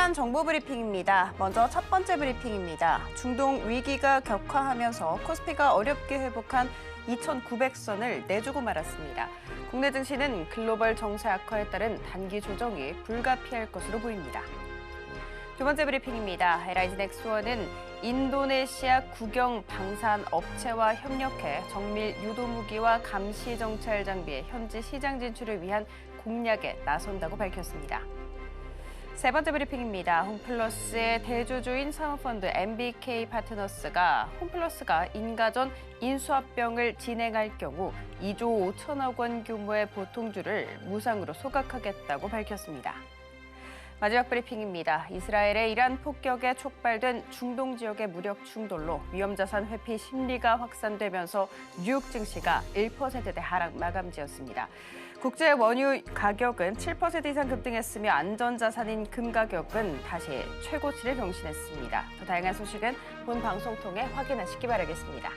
시간 정보 브리핑입니다. 먼저 첫 번째 브리핑입니다. 중동 위기가 격화하면서 코스피가 어렵게 회복한 2,900선을 내주고 말았습니다. 국내 증시는 글로벌 정세 악화에 따른 단기 조정이 불가피할 것으로 보입니다. 두 번째 브리핑입니다. LIG 넥스원은 인도네시아 국영 방산 업체와 협력해 정밀 유도무기와 감시 정찰 장비의 현지 시장 진출을 위한 공략에 나선다고 밝혔습니다. 세 번째 브리핑입니다. 홈플러스의 대주주인 사모펀드 MBK 파트너스가 홈플러스가 인가전 인수합병을 진행할 경우 2조 5천억 원 규모의 보통주를 무상으로 소각하겠다고 밝혔습니다. 마지막 브리핑입니다. 이스라엘의 이란 폭격에 촉발된 중동 지역의 무력 충돌로 위험자산 회피 심리가 확산되면서 뉴욕 증시가 1%대 하락 마감지였습니다. 국제 원유 가격은 7% 이상 급등했으며 안전자산인 금 가격은 다시 최고치를 경신했습니다. 더 다양한 소식은 본 방송 통해 확인하시기 바라겠습니다.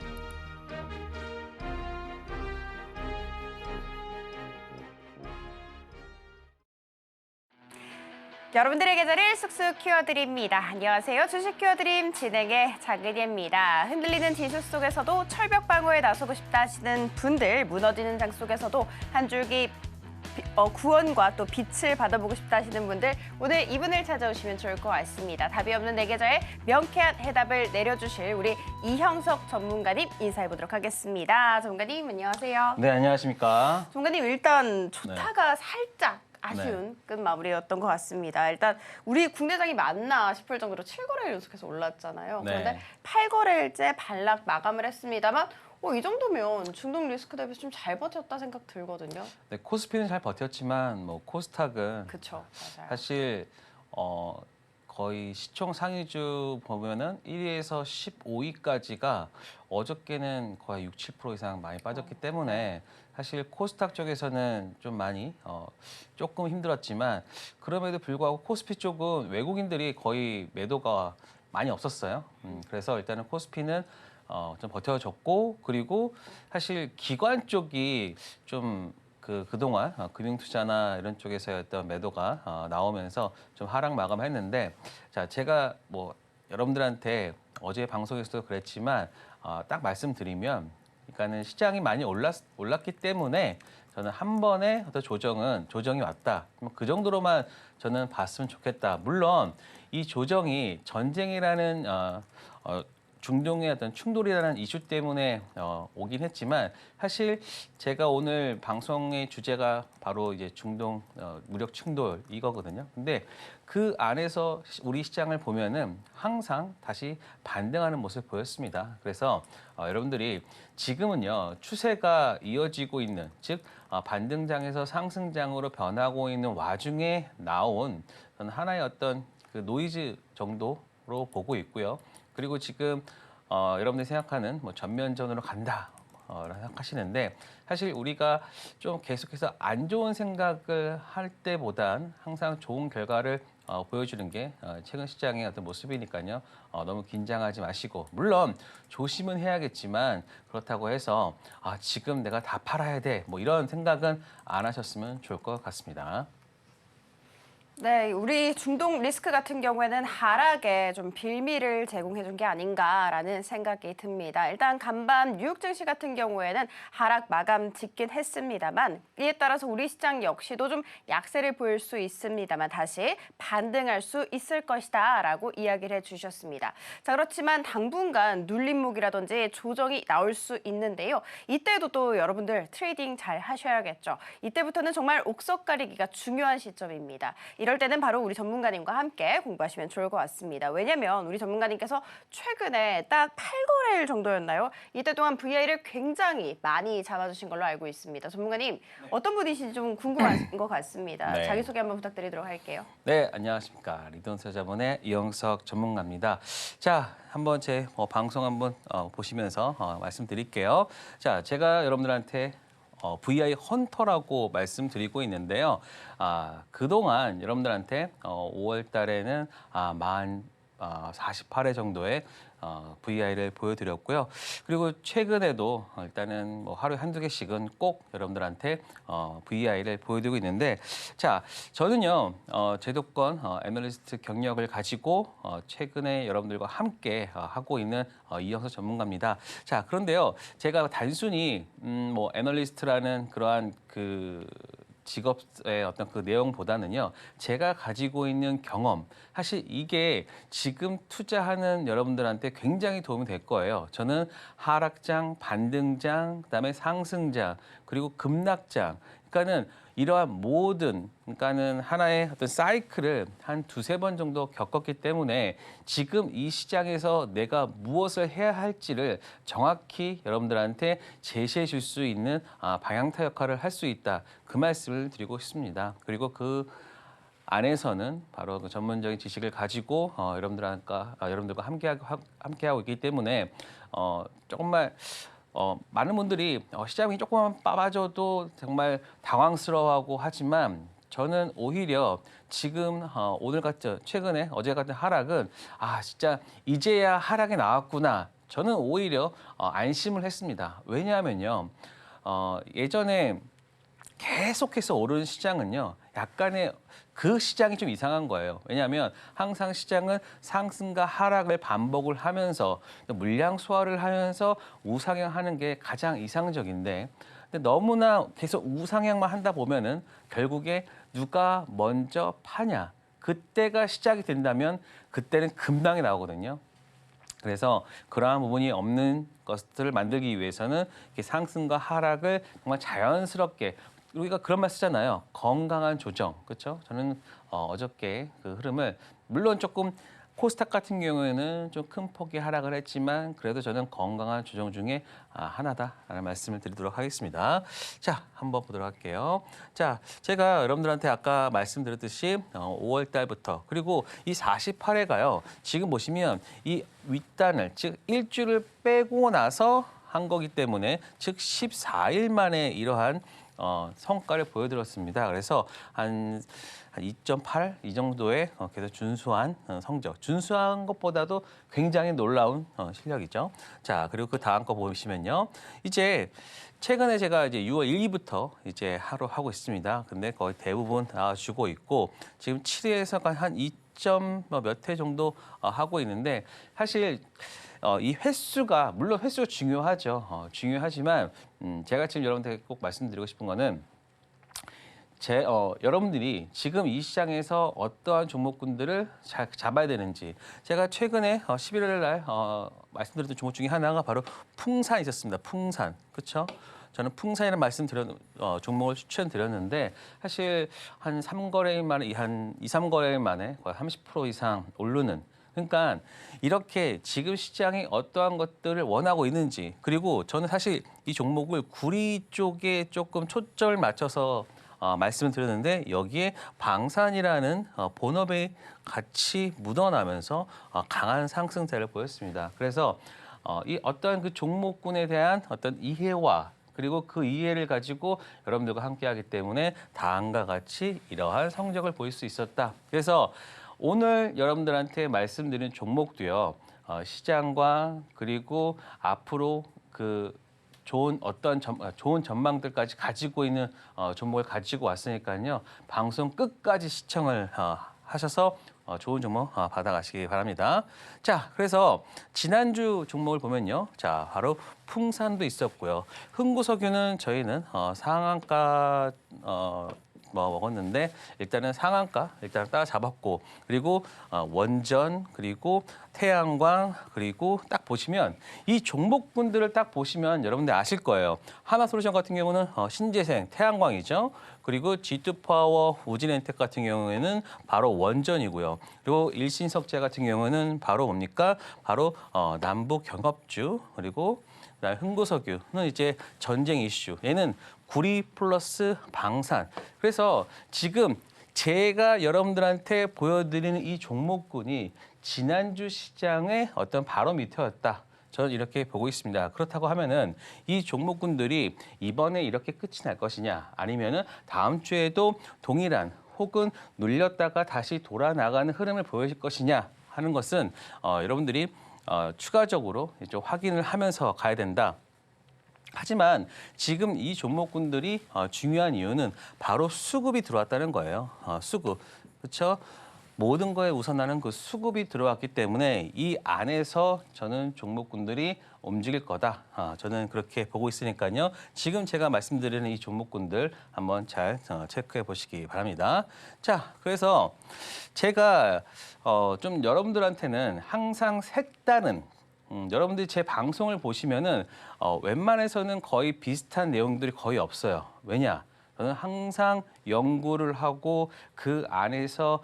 여러분들의 계좌를 쑥쑥 키워드립니다. 안녕하세요. 주식 키워드림 진행의 장은희입니다. 흔들리는 지수 속에서도 철벽 방어에 나서고 싶다 하시는 분들, 무너지는 장 속에서도 한 줄기 구원과 또 빛을 받아보고 싶다 하시는 분들, 오늘 이분을 찾아오시면 좋을 것 같습니다. 답이 없는 내 계좌에 명쾌한 해답을 내려주실 우리 이형석 전문가님 인사해보도록 하겠습니다. 전문가님 안녕하세요. 네, 안녕하십니까. 전문가님 일단 조타가 살짝 아쉬운 끝마무리였던 것 같습니다. 일단 우리 국내장이 맞나 싶을 정도로 7거래일 연속해서 올랐잖아요. 그런데 8거래일째 반락 마감을 했습니다만 이 정도면 중동 리스크 대비해서 좀 잘 버텼다 생각 들거든요. 네, 코스피는 잘 버텼지만 코스닥은 그쵸, 맞아요. 사실 거의 시총 상위주 보면은 1위에서 15위까지가 어저께는 거의 6, 7% 이상 많이 빠졌기 때문에 사실 코스닥 쪽에서는 좀 많이 조금 힘들었지만 그럼에도 불구하고 코스피 쪽은 외국인들이 거의 매도가 많이 없었어요. 그래서 일단은 코스피는 좀 버텨줬고, 그리고 사실 기관 쪽이 좀 그동안 금융투자나 이런 쪽에서의 어떤 매도가 나오면서 좀 하락 마감했는데, 자, 제가 여러분들한테 어제 방송에서도 그랬지만 딱 말씀드리면, 그러니까는 시장이 많이 올랐기 때문에 저는 한 번의 어떤 조정이 왔다. 그 정도로만 저는 봤으면 좋겠다. 물론 이 조정이 전쟁이라는 중동의 어떤 충돌이라는 이슈 때문에 오긴 했지만, 사실 제가 오늘 방송의 주제가 바로 이제 중동 무력 충돌 이거거든요. 근데 그 안에서 우리 시장을 보면은 항상 다시 반등하는 모습을 보였습니다. 그래서 여러분들이 지금은요, 추세가 이어지고 있는, 즉 반등장에서 상승장으로 변하고 있는 와중에 나온 하나의 어떤 그 노이즈 정도로 보고 있고요. 그리고 지금 여러분들이 생각하는 전면전으로 간다 생각하시는데, 사실 우리가 좀 계속해서 안 좋은 생각을 할 때보단 항상 좋은 결과를 보여주는 게 최근 시장의 어떤 모습이니까요. 너무 긴장하지 마시고, 물론 조심은 해야겠지만 그렇다고 해서 지금 내가 다 팔아야 돼 이런 생각은 안 하셨으면 좋을 것 같습니다. 네, 우리 중동 리스크 같은 경우에는 하락에 좀 빌미를 제공해 준 게 아닌가라는 생각이 듭니다. 일단 간밤 뉴욕 증시 같은 경우에는 하락 마감 짓긴 했습니다만, 이에 따라서 우리 시장 역시도 좀 약세를 보일 수 있습니다만 다시 반등할 수 있을 것이다라고 이야기를 해주셨습니다. 자, 그렇지만 당분간 눌림목이라든지 조정이 나올 수 있는데요. 이때도 또 여러분들 트레이딩 잘 하셔야겠죠. 이때부터는 정말 옥석 가리기가 중요한 시점입니다. 이럴 때는 바로 우리 전문가님과 함께 공부하시면 좋을 것 같습니다. 왜냐면 우리 전문가님께서 최근에 딱 8거래일 정도였나요? 이때 동안 VI를 굉장히 많이 잡아주신 걸로 알고 있습니다. 전문가님, 어떤 분이신지 좀 궁금한 것 같습니다. 네. 자기소개 한번 부탁드리도록 할게요. 네, 안녕하십니까. 리돈투자자본의 이형석 전문가입니다. 자, 한번 제 방송 한번 보시면서 말씀드릴게요. 자, 제가 여러분들한테 VI 헌터라고 말씀드리고 있는데요. 그동안 여러분들한테 5월 달에는 48회 정도의 VI를 보여드렸고요. 그리고 최근에도 일단은 뭐 하루에 한두 개씩은 꼭 여러분들한테 VI를 보여드리고 있는데, 자, 저는요, 제도권 애널리스트 경력을 가지고 최근에 여러분들과 함께 하고 있는 이영석 전문가입니다. 자, 그런데요, 제가 단순히 뭐 애널리스트라는 그러한 그 직업의 어떤 그 내용보다는요, 제가 가지고 있는 경험, 사실 이게 지금 투자하는 여러분들한테 굉장히 도움이 될 거예요. 저는 하락장, 반등장, 그다음에 상승장, 그리고 급락장, 그러니까는 이러한 모든, 그러니까는 하나의 어떤 사이클을 한 두세 번 정도 겪었기 때문에 지금 이 시장에서 내가 무엇을 해야 할지를 정확히 여러분들한테 제시해 줄 수 있는 방향타 역할을 할 수 있다. 그 말씀을 드리고 싶습니다. 그리고 그 안에서는 바로 그 전문적인 지식을 가지고 여러분들과 함께하고 있기 때문에 정말 많은 분들이 시장이 조금만 빠져도 정말 당황스러워하고 하지만 저는 오히려 지금 오늘 같은 최근에 어제 같은 하락은 진짜 이제야 하락이 나왔구나. 저는 오히려 안심을 했습니다. 왜냐하면요. 예전에 계속해서 오르는 시장은요, 약간의 그 시장이 좀 이상한 거예요. 왜냐하면 항상 시장은 상승과 하락을 반복을 하면서 물량 소화를 하면서 우상향하는 게 가장 이상적인데, 근데 너무나 계속 우상향만 한다 보면은 결국에 누가 먼저 파냐, 그때가 시작이 된다면 그때는 급락이 나오거든요. 그래서 그러한 부분이 없는 것들을 만들기 위해서는 이렇게 상승과 하락을 정말 자연스럽게, 우리가 그런 말 쓰잖아요. 건강한 조정, 그렇죠? 저는 어저께 그 흐름을 물론 조금 코스닥 같은 경우에는 좀 큰 폭의 하락을 했지만 그래도 저는 건강한 조정 중에 하나다라는 말씀을 드리도록 하겠습니다. 자, 한번 보도록 할게요. 자, 제가 여러분들한테 아까 말씀드렸듯이 5월 달부터 그리고 이 48회가요. 지금 보시면 이 윗단을 즉 일주를 빼고 나서 한 거기 때문에 즉 14일 만에 이러한 성과를 보여드렸습니다. 그래서 한 2.8 이 정도의 계속 준수한 성적, 준수한 것보다도 굉장히 놀라운 실력이죠. 자, 그리고 그 다음 거 보시면요, 이제 최근에 제가 이제 6월 1일부터 이제 하루 하고 있습니다. 근데 거의 대부분 다 주고 있고 지금 7회에서 한 2점 몇 회 정도 하고 있는데 사실. 이 횟수가 물론 횟수가 중요하죠. 중요하지만 제가 지금 여러분들께 꼭 말씀드리고 싶은 거는 여러분들이 지금 이 시장에서 어떠한 종목군들을 잘 잡아야 되는지 제가 최근에 11월 날 말씀드렸던 종목 중에 하나가 바로 풍산이 있었습니다. 풍산, 그렇죠? 저는 풍산이라는 종목을 추천드렸는데 사실 한 3거래일 만에 한 2, 3거래일 만에 거의 30% 이상 오르는, 그러니까 이렇게 지금 시장이 어떠한 것들을 원하고 있는지, 그리고 저는 사실 이 종목을 구리 쪽에 조금 초점을 맞춰서 말씀을 드렸는데 여기에 방산이라는 본업이 같이 묻어나면서 강한 상승세를 보였습니다. 그래서 이 어떤 그 종목군에 대한 어떤 이해와 그리고 그 이해를 가지고 여러분들과 함께하기 때문에 다음과 같이 이러한 성적을 보일 수 있었다. 그래서 오늘 여러분들한테 말씀드린 종목도요, 시장과 그리고 앞으로 그 좋은 전망들까지 가지고 있는 종목을 가지고 왔으니까요. 방송 끝까지 시청을 하셔서 좋은 종목 받아가시기 바랍니다. 자, 그래서 지난주 종목을 보면요. 자, 바로 풍산도 있었고요. 흥구석유는 저희는 상한가 먹었는데 일단은 상한가 일단 따라잡았고, 그리고 원전, 그리고 태양광, 그리고 딱 보시면 이 종목군들을 딱 보시면 여러분들 아실 거예요. 하나솔루션 같은 경우는 신재생, 태양광이죠. 그리고 G2파워, 우진엔텍 같은 경우에는 바로 원전이고요. 그리고 일신석재 같은 경우는 바로 뭡니까? 바로 남북 경합주, 그리고 그다음에 흥구석유는 이제 전쟁 이슈. 얘는 구리 플러스 방산. 그래서 지금 제가 여러분들한테 보여드리는 이 종목군이 지난주 시장의 어떤 바로미터였다. 저는 이렇게 보고 있습니다. 그렇다고 하면은 이 종목군들이 이번에 이렇게 끝이 날 것이냐, 아니면은 다음 주에도 동일한 혹은 눌렸다가 다시 돌아 나가는 흐름을 보여줄 것이냐 하는 것은 여러분들이 추가적으로 좀 확인을 하면서 가야 된다. 하지만 지금 이 종목군들이 중요한 이유는 바로 수급이 들어왔다는 거예요. 수급. 그렇죠? 모든 거에 우선하는 그 수급이 들어왔기 때문에 이 안에서 저는 종목군들이 움직일 거다. 저는 그렇게 보고 있으니까요. 지금 제가 말씀드리는 이 종목군들 한번 잘 체크해 보시기 바랍니다. 자, 그래서 제가 좀 여러분들한테는 항상 색다른 여러분들이 제 방송을 보시면은 웬만해서는 거의 비슷한 내용들이 거의 없어요. 왜냐? 저는 항상 연구를 하고 그 안에서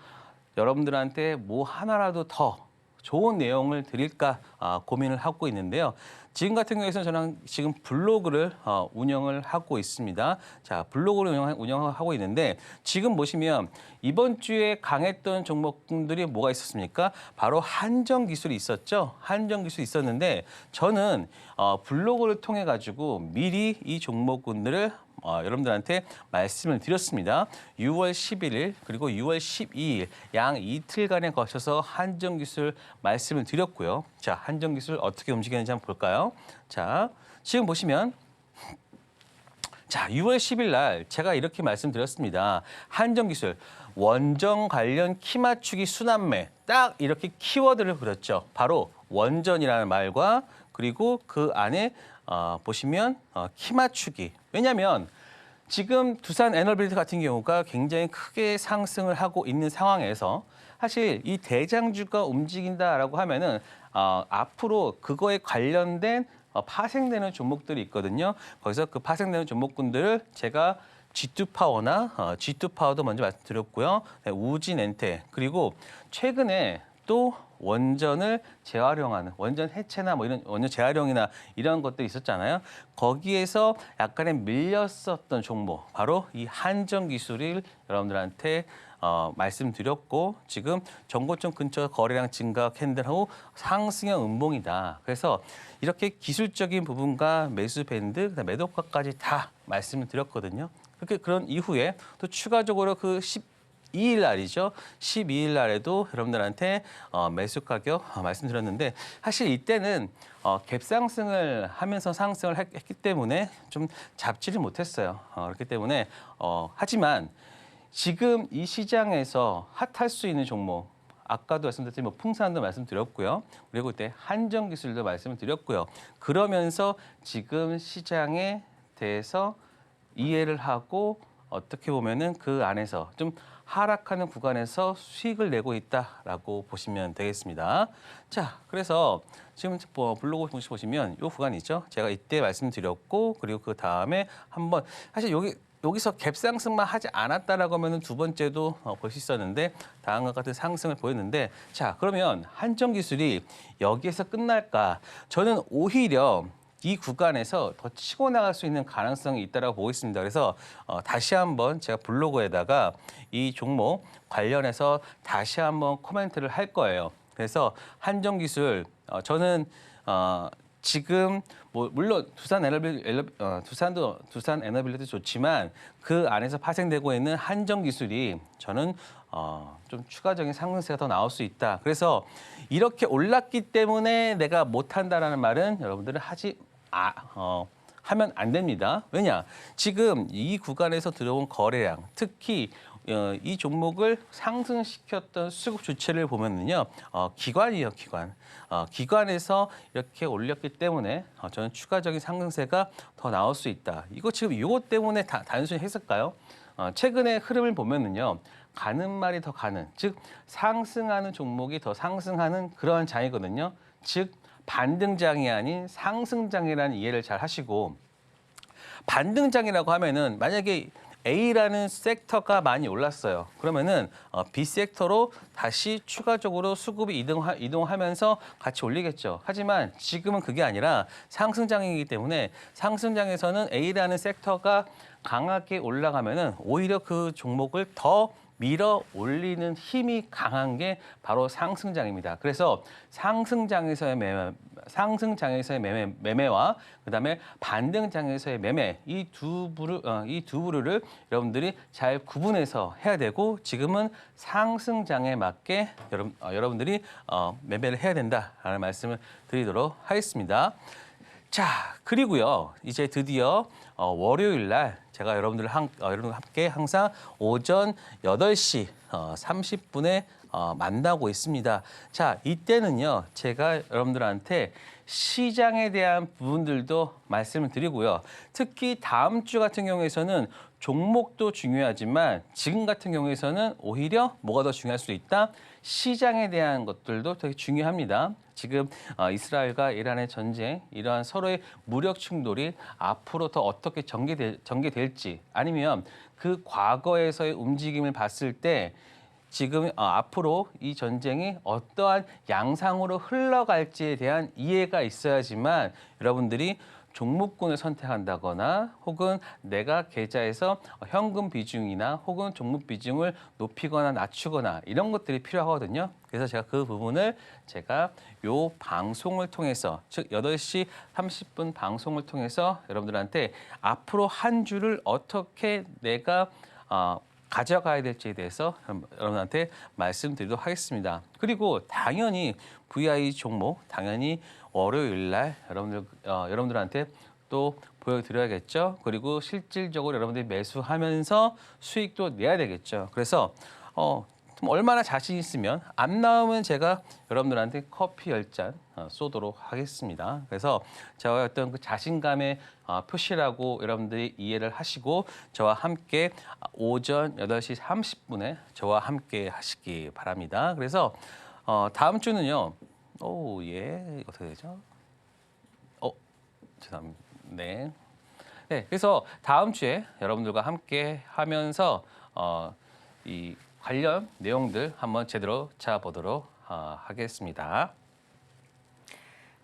여러분들한테 뭐 하나라도 더 좋은 내용을 드릴까 고민을 하고 있는데요. 지금 같은 경우에는 저는 지금 블로그를 운영을 하고 있습니다. 자, 블로그를 운영하고 있는데 지금 보시면 이번 주에 강했던 종목들이 뭐가 있었습니까? 바로 한정 기술이 있었죠. 한정 기술이 있었는데 저는 블로그를 통해 가지고 미리 이 종목군들을 여러분들한테 말씀을 드렸습니다. 6월 11일 그리고 6월 12일 양 이틀간에 거쳐서 한정기술 말씀을 드렸고요. 자, 한정기술 어떻게 움직이는지 한번 볼까요? 자, 지금 보시면 자, 6월 10일 날 제가 이렇게 말씀드렸습니다. 한정기술 원전 관련 키 맞추기 순환매 딱 이렇게 키워드를 그렸죠. 바로 원전이라는 말과 그리고 그 안에 보시면 키 맞추기. 왜냐하면 지금 두산 에너빌리티 같은 경우가 굉장히 크게 상승을 하고 있는 상황에서 사실 이 대장주가 움직인다라고 하면은 앞으로 그거에 관련된 파생되는 종목들이 있거든요. 거기서 그 파생되는 종목군들을 제가 G2파워나 G2파워도 먼저 말씀드렸고요. 네, 우진엔테 그리고 최근에 또 원전을 재활용하는 원전 해체나 뭐 이런 원전 재활용이나 이런 것들이 있었잖아요. 거기에서 약간의 밀렸었던 종목 바로 이 한정 기술을 여러분들한테 말씀드렸고 지금 정고점 근처 거래량 증가 캔들하고 상승형 음봉이다. 그래서 이렇게 기술적인 부분과 매수 밴드, 그다음 매도가까지 다 말씀을 드렸거든요. 그렇게 그런 이후에 또 추가적으로 그 12일 날이죠. 12일 날에도 여러분들한테 매수 가격 말씀드렸는데 사실 이때는 갭상승을 하면서 상승을 했기 때문에 좀 잡지를 못했어요. 그렇기 때문에 하지만 지금 이 시장에서 핫할 수 있는 종목 아까도 말씀드렸지만 뭐 풍산도 말씀드렸고요. 그리고 그때 한정기술도 말씀을 드렸고요. 그러면서 지금 시장에 대해서 이해를 하고 어떻게 보면은 그 안에서 좀 하락하는 구간에서 수익을 내고 있다라고 보시면 되겠습니다. 자, 그래서 지금 블로그 보시면 이 구간이 있죠. 제가 이때 말씀드렸고 그리고 그 다음에 한번 사실 여기서 갭상승만 하지 않았다라고 하면 두 번째도 볼 수 있었는데 다음과 같은 상승을 보였는데 자, 그러면 한정기술이 여기에서 끝날까? 저는 오히려 이 구간에서 더 치고 나갈 수 있는 가능성이 있다고 보고 있습니다. 그래서 다시 한번 제가 블로그에다가 이 종목 관련해서 다시 한번 코멘트를 할 거예요. 그래서 한정기술 저는 지금 뭐 물론 두산 에너빌리티 좋지만 그 안에서 파생되고 있는 한정기술이 저는 좀 추가적인 상승세가 더 나올 수 있다. 그래서 이렇게 올랐기 때문에 내가 못한다라는 말은 여러분들은 하면 안 됩니다. 왜냐? 지금 이 구간에서 들어온 거래량, 특히 이 종목을 상승시켰던 수급 주체를 보면은요, 기관이에요, 기관. 기관에서 이렇게 올렸기 때문에 저는 추가적인 상승세가 더 나올 수 있다. 이거 지금 이것 때문에 단순히 했을까요? 최근의 흐름을 보면은요, 가는 말이 더 가는, 즉 상승하는 종목이 더 상승하는 그러한 장이거든요. 즉 반등장이 아닌 상승장이라는 이해를 잘 하시고 반등장이라고 하면은 만약에 A라는 섹터가 많이 올랐어요. 그러면은 B 섹터로 다시 추가적으로 수급이 이동하면서 같이 올리겠죠. 하지만 지금은 그게 아니라 상승장이기 때문에 상승장에서는 A라는 섹터가 강하게 올라가면은 오히려 그 종목을 더 밀어 올리는 힘이 강한 게 바로 상승장입니다. 그래서 상승장에서의 매매와 그다음에 반등장에서의 매매 이 두 부류를 여러분들이 잘 구분해서 해야 되고 지금은 상승장에 맞게 여러분들이 매매를 해야 된다라는 말씀을 드리도록 하겠습니다. 자, 그리고요. 이제 드디어 월요일 날 제가 여러분들과 함께 항상 오전 8시 30분에 만나고 있습니다. 자, 이때는요. 제가 여러분들한테 시장에 대한 부분들도 말씀을 드리고요. 특히 다음 주 같은 경우에서는 종목도 중요하지만 지금 같은 경우에서는 오히려 뭐가 더 중요할 수도 있다? 시장에 대한 것들도 되게 중요합니다. 지금 이스라엘과 이란의 전쟁, 이러한 서로의 무력 충돌이 앞으로 더 어떻게 전개될지 아니면 그 과거에서의 움직임을 봤을 때 지금 앞으로 이 전쟁이 어떠한 양상으로 흘러갈지에 대한 이해가 있어야지만 여러분들이 종목군을 선택한다거나 혹은 내가 계좌에서 현금 비중이나 혹은 종목 비중을 높이거나 낮추거나 이런 것들이 필요하거든요. 그래서 제가 그 부분을 제가 요 방송을 통해서 즉 8시 30분 방송을 통해서 여러분들한테 앞으로 한 주를 어떻게 내가 가져가야 될지에 대해서 여러분한테 말씀드리도록 하겠습니다. 그리고 당연히 VI 종목 당연히 월요일 날 여러분들한테 또 보여드려야겠죠. 그리고 실질적으로 여러분들이 매수하면서 수익도 내야 되겠죠. 그래서 좀 얼마나 자신 있으면 안 나오면 제가 여러분들한테 커피 10잔 쏘도록 하겠습니다. 그래서 저와 어떤 그 자신감의 표시라고 여러분들이 이해를 하시고 저와 함께 오전 8시 30분에 저와 함께 하시기 바랍니다. 그래서 다음 주는요. 예. 어떻게 되죠? 죄송합니다. 네. 네. 그래서 다음 주에 여러분들과 함께 하면서 이 관련 내용들 한번 제대로 찾아보도록 하겠습니다.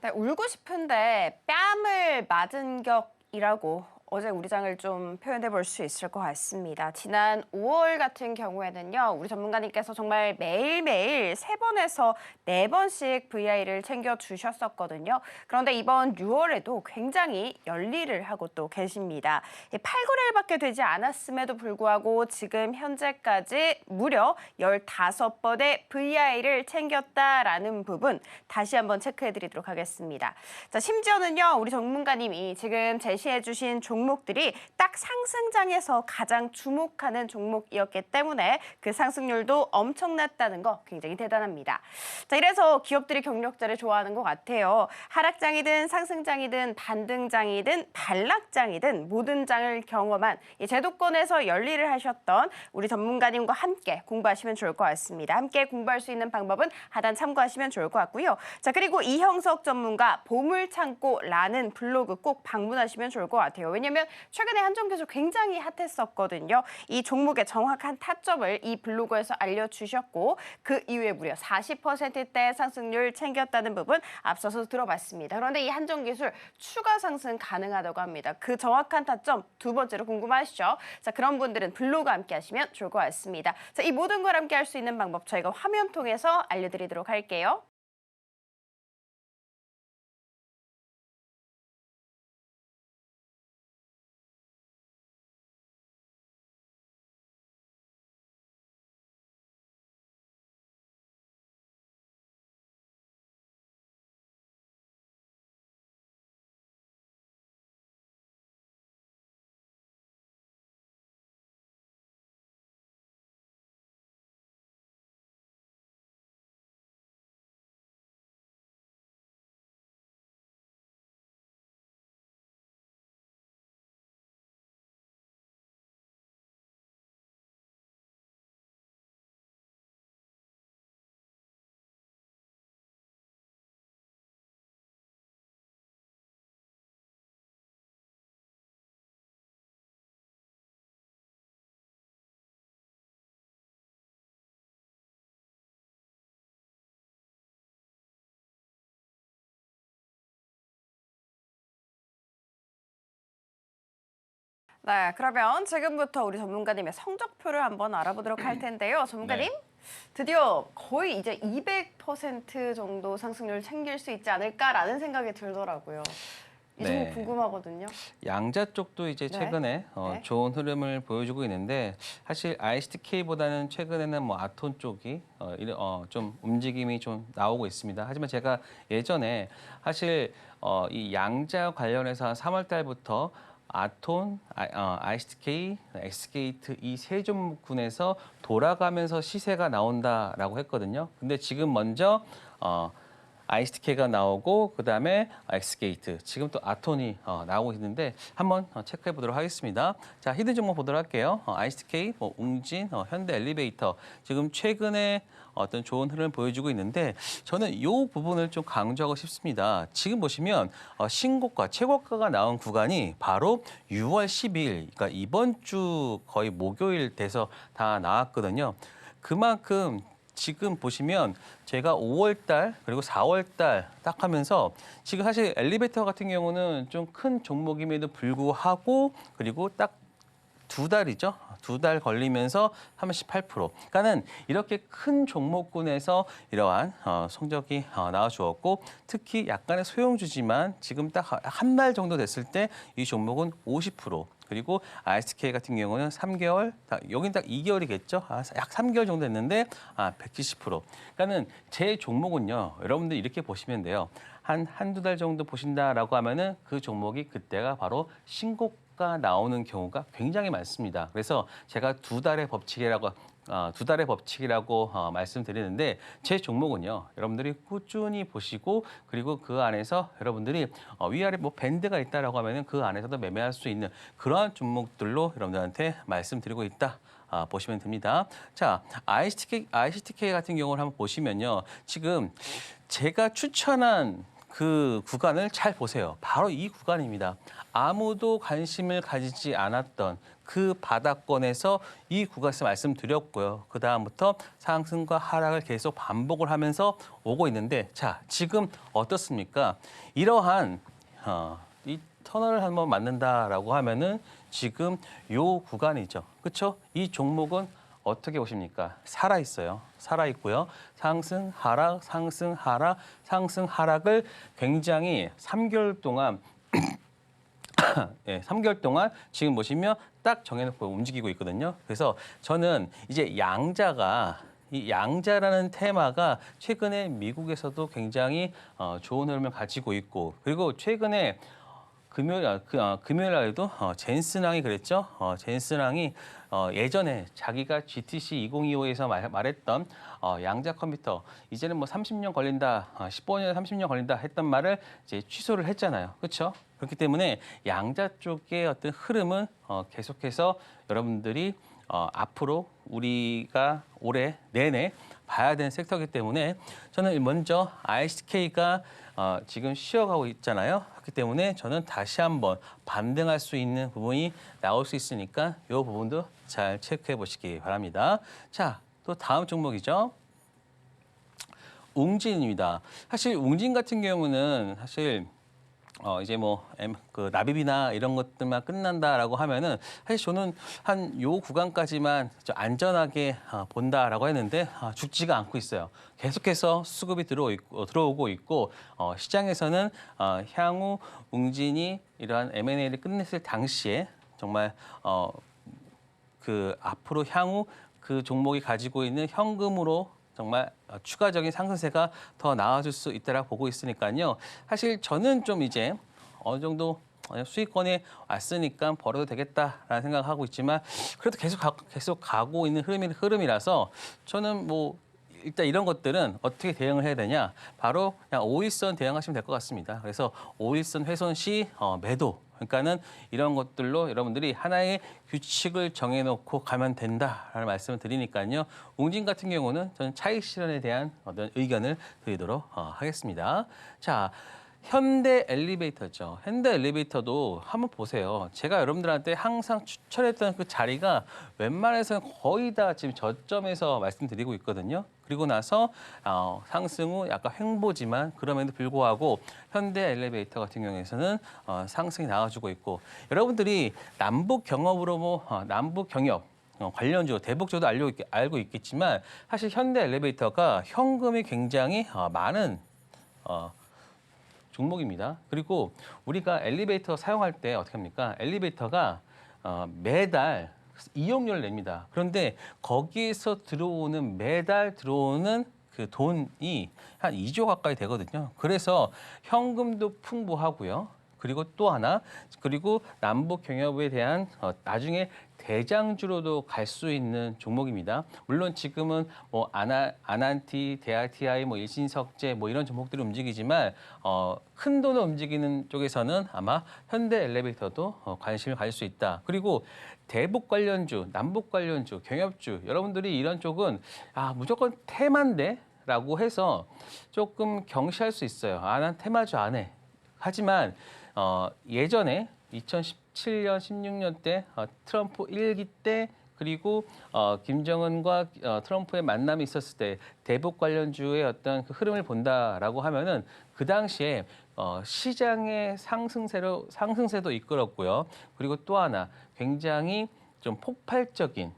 네, 울고 싶은데 뺨을 맞은 격이라고 어제 우리 장을 좀 표현해 볼 수 있을 것 같습니다. 지난 5월 같은 경우에는요, 우리 전문가님께서 정말 매일매일 3번에서 4번씩 VI를 챙겨 주셨었거든요. 그런데 이번 6월에도 굉장히 열일을 하고 또 계십니다. 8거래일밖에 되지 않았음에도 불구하고 지금 현재까지 무려 15번의 VI를 챙겼다라는 부분 다시 한번 체크해 드리도록 하겠습니다. 자, 심지어는요, 우리 전문가님이 지금 제시해 주신 종목들이 딱 상승장에서 가장 주목하는 종목이었기 때문에 그 상승률도 엄청났다는 거 굉장히 대단합니다. 자, 이래서 기업들이 경력자를 좋아하는 것 같아요. 하락장이든 상승장이든 반등장이든 반락장이든 모든 장을 경험한 이 제도권에서 열일을 하셨던 우리 전문가님과 함께 공부하시면 좋을 것 같습니다. 함께 공부할 수 있는 방법은 하단 참고하시면 좋을 것 같고요. 자, 그리고 이형석 전문가 보물창고라는 블로그 꼭 방문하시면 좋을 것 같아요. 왜냐면 최근에 한정기술 굉장히 핫했었거든요. 이 종목의 정확한 타점을 이 블로그에서 알려주셨고 그 이후에 무려 40%대 상승률 챙겼다는 부분 앞서서 들어봤습니다. 그런데 이 한정기술 추가 상승 가능하다고 합니다. 그 정확한 타점 두 번째로 궁금하시죠? 자, 그런 분들은 블로그 함께 하시면 좋을 것 같습니다. 자, 이 모든 걸 함께 할 수 있는 방법 저희가 화면 통해서 알려드리도록 할게요. 네, 그러면 지금부터 우리 전문가님의 성적표를 한번 알아보도록 할 텐데요. 전문가님, 네. 드디어 거의 이제 200% 정도 상승률 챙길 수 있지 않을까라는 생각이 들더라고요. 이 종목 네. 궁금하거든요. 양자 쪽도 이제 네. 최근에 네. 좋은 흐름을 보여주고 있는데 사실 ISTK보다는 최근에는 뭐 아톤 쪽이 좀 움직임이 좀 나오고 있습니다. 하지만 제가 예전에 사실 이 양자 관련해서 한 3월 달부터 아톤, ISTK, 엑스게이트 이 세 종목군에서 돌아가면서 시세가 나온다라고 했거든요. 근데 지금 먼저 ISTK가 나오고 그다음에 엑스게이트 지금 또 아톤이 나오고 있는데 한번 체크해 보도록 하겠습니다. 자, 히든 종목 보도록 할게요. ISTK, 뭐 웅진, 현대 엘리베이터 지금 최근에 어떤 좋은 흐름을 보여주고 있는데 저는 이 부분을 좀 강조하고 싶습니다. 지금 보시면 신고가, 최고가가 나온 구간이 바로 6월 10일, 그러니까 이번 주 거의 목요일 돼서 다 나왔거든요. 그만큼 지금 보시면 제가 5월 달 그리고 4월 달 딱 하면서 지금 사실 엘리베이터 같은 경우는 좀 큰 종목임에도 불구하고 그리고 딱 2달이죠. 2달 걸리면서 38%. 그러니까는 이렇게 큰 종목군에서 이러한 성적이 나와주었고 특히 약간의 소형주지만 지금 딱 한 달 정도 됐을 때 이 종목은 50%. 그리고 ISK 같은 경우는 3개월, 여긴 딱 2개월이겠죠. 약 3개월 정도 됐는데 170%. 그러니까는 제 종목은요. 여러분들 이렇게 보시면 돼요. 한두 달 정도 보신다라고 하면은 그 종목이 그때가 바로 신고가 나오는 경우가 굉장히 많습니다. 그래서 제가 두 달의 법칙이라고 말씀드리는데 제 종목은요. 여러분들이 꾸준히 보시고 그리고 그 안에서 여러분들이 위아래 뭐 밴드가 있다라고 하면은 그 안에서도 매매할 수 있는 그러한 종목들로 여러분들한테 말씀드리고 있다. 보시면 됩니다. 자, ICTK 같은 경우를 한번 보시면요. 지금 제가 추천한 그 구간을 잘 보세요. 바로 이 구간입니다. 아무도 관심을 가지지 않았던 그 바닥권에서 이 구간에서 말씀드렸고요. 그 다음부터 상승과 하락을 계속 반복을 하면서 오고 있는데 자, 지금 어떻습니까? 이러한 이 터널을 한번 맞는다라고 하면은 지금 요 구간이죠. 그렇죠? 이 종목은 어떻게 보십니까? 살아 있어요. 살아 있고요. 상승, 하락, 상승, 하락, 상승, 하락을 굉장히 3개월 동안 예, 3개월 동안 지금 보시면 딱 정해놓고 움직이고 있거든요. 그래서 저는 이제 이 양자라는 테마가 최근에 미국에서도 굉장히 좋은 흐름을 가지고 있고 그리고 최근에 금요일 날에도 젠슨왕이 그랬죠. 젠슨왕이 예전에 자기가 GTC 2025에서 말했던 양자 컴퓨터 이제는 뭐 30년 걸린다, 15년, 30년 걸린다 했던 말을 이제 취소를 했잖아요. 그렇죠? 그렇기 때문에 양자 쪽의 어떤 흐름은 계속해서 여러분들이 앞으로 우리가 올해 내내 봐야 되는 섹터이기 때문에 저는 먼저 ISK가 지금 쉬어가고 있잖아요. 그렇기 때문에 저는 다시 한번 반등할 수 있는 부분이 나올 수 있으니까 이 부분도 잘 체크해 보시기 바랍니다. 자, 또 다음 종목이죠. 웅진입니다. 사실 웅진 같은 경우는 사실 이제 그 납입이나 이런 것들만 끝난다라고 하면은 사실 저는 한 요 구간까지만 좀 안전하게 본다라고 했는데 죽지가 않고 있어요. 계속해서 수급이 들어오고 있고 시장에서는 향후 웅진이 이러한 M&A를 끝냈을 당시에 정말 그 앞으로 향후 그 종목이 가지고 있는 현금으로 정말 추가적인 상승세가 더 나아질 수 있다라고 보고 있으니까요. 사실 저는 좀 이제 어느 정도 수익권에 왔으니까 벌어도 되겠다라는 생각을 하고 있지만 그래도 계속 가고 있는 흐름이라서 저는 뭐 일단 이런 것들은 어떻게 대응을 해야 되냐? 바로 그냥 5일선 대응하시면 될 것 같습니다. 그래서 5일선 훼손 시 매도. 그러니까는 이런 것들로 여러분들이 하나의 규칙을 정해놓고 가면 된다라는 말씀을 드리니까요. 웅진 같은 경우는 저는 차익 실현에 대한 어떤 의견을 드리도록 하겠습니다. 자. 현대 엘리베이터죠. 현대 엘리베이터도 한번 보세요. 제가 여러분들한테 항상 추천했던 그 자리가 웬만해서는 거의 다 지금 저점에서 말씀드리고 있거든요. 그리고 나서 상승 후 약간 횡보지만 그럼에도 불구하고 현대 엘리베이터 같은 경우에서는 상승이 나와주고 있고 여러분들이 남북 경협으로 남북 경협 관련주 대북주도 알고 있겠지만 사실 현대 엘리베이터가 현금이 굉장히 많은 종목입니다. 그리고 우리가 엘리베이터 사용할 때 어떻게 합니까? 엘리베이터가 매달 이용료를 냅니다. 그런데 거기에서 매달 들어오는 그 돈이 한 2조 가까이 되거든요. 그래서 현금도 풍부하고요. 그리고 또 하나, 그리고 남북 경협에 대한 나중에 대장주로도 갈 수 있는 종목입니다. 물론 지금은 뭐 아난티, DRTI, 뭐 일신석재 뭐 이런 종목들이 움직이지만 큰 돈을 움직이는 쪽에서는 아마 현대 엘리베이터도 관심을 가질 수 있다. 그리고 대북 관련주, 남북 관련주, 경협주 여러분들이 이런 쪽은 무조건 테마인데라고 해서 조금 경시할 수 있어요. 난 테마주 안 해. 하지만 예전에 2017년, 16년 때 트럼프 1기 때 그리고 김정은과 트럼프의 만남이 있었을 때 대북 관련주의 어떤 그 흐름을 본다라고 하면은 그 당시에 시장의 상승세도 이끌었고요. 그리고 또 하나 굉장히 좀 폭발적인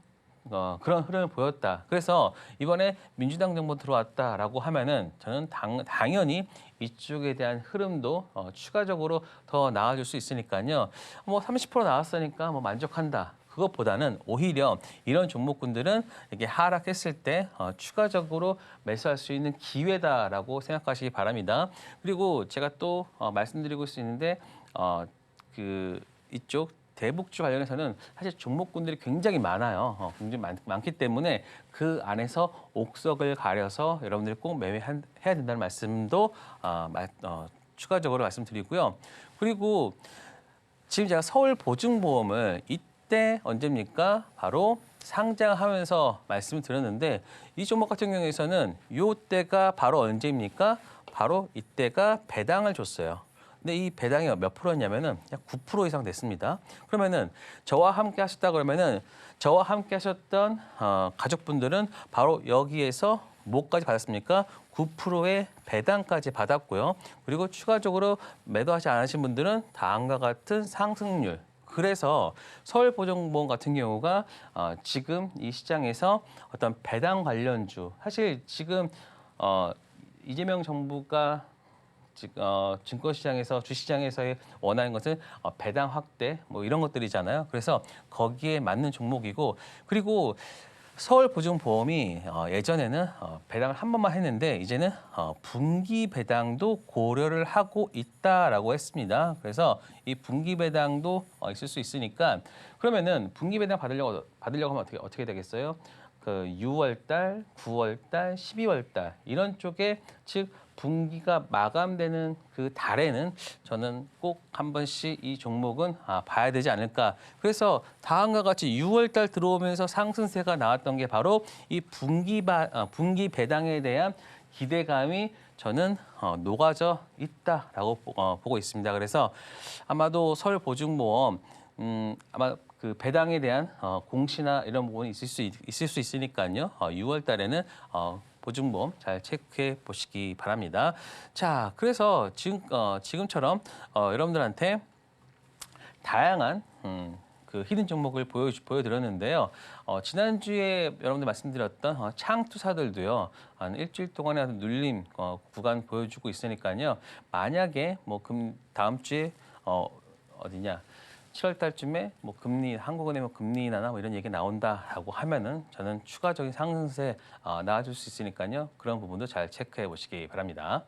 그런 흐름을 보였다. 그래서 이번에 민주당 정부 들어왔다라고 하면은 저는 당연히 이쪽에 대한 흐름도 추가적으로 더 나아질 수 있으니까요. 뭐 30% 나왔으니까 뭐 만족한다. 그것보다는 오히려 이런 종목군들은 이게 하락했을 때 추가적으로 매수할 수 있는 기회다라고 생각하시기 바랍니다. 그리고 제가 또 말씀드리고 있는데 이쪽 대북주 관련해서는 사실 종목군들이 굉장히 많아요. 굉장히 많기 때문에 그 안에서 옥석을 가려서 여러분들이 꼭 매매해야 된다는 말씀도 추가적으로 말씀드리고요. 그리고 지금 제가 서울보증보험을 이때 언제입니까? 바로 상장하면서 말씀을 드렸는데 이 종목 같은 경우에서는 이때가 바로 언제입니까? 바로 이때가 배당을 줬어요. 근데 이 배당이 몇 프로였냐면은 약 9% 이상 됐습니다. 그러면은 저와 함께 하셨다 그러면은 저와 함께 하셨던 가족분들은 바로 여기에서 뭐까지 받았습니까? 9%의 배당까지 받았고요. 그리고 추가적으로 매도하지 않으신 분들은 다음과 같은 상승률. 그래서 서울보증보험 같은 경우가 지금 이 시장에서 어떤 배당 관련주 사실 지금 이재명 정부가 증권시장에서 주시장에서의 원하는 것은 배당 확대 뭐 이런 것들이잖아요. 그래서 거기에 맞는 종목이고 그리고 서울보증보험이 예전에는 배당을 한 번만 했는데 이제는 분기 배당도 고려를 하고 있다라고 했습니다. 그래서 이 분기 배당도 있을 수 있으니까 그러면은 분기 배당 받으려고 하면 어떻게 되겠어요? 그 6월 달, 9월 달, 12월 달 이런 쪽에 즉 분기가 마감되는 그 달에는 저는 꼭 한 번씩 이 종목은 봐야 되지 않을까. 그래서 다음과 같이 6월 달 들어오면서 상승세가 나왔던 게 바로 이 분기 배당에 대한 기대감이 저는 녹아져 있다라고 보고 있습니다. 그래서 아마도 서울보증보험 아마 그 배당에 대한 공시나 이런 부분이 있을 수 있으니까요. 6월 달에는 보증보험 잘 체크해 보시기 바랍니다. 자, 그래서 지금처럼 여러분들한테 다양한 그 히든 종목을 보여드렸는데요. 지난주에 여러분들 말씀드렸던 창투사들도요. 한 일주일 동안의 눌림 구간 보여주고 있으니까요. 만약에 뭐 다음 주에 어디냐 7월 달쯤에 뭐 한국은행 뭐 금리 인하나 뭐 이런 얘기 나온다라고 하면은 저는 추가적인 상승세 나와줄 수 있으니까요. 그런 부분도 잘 체크해 보시기 바랍니다.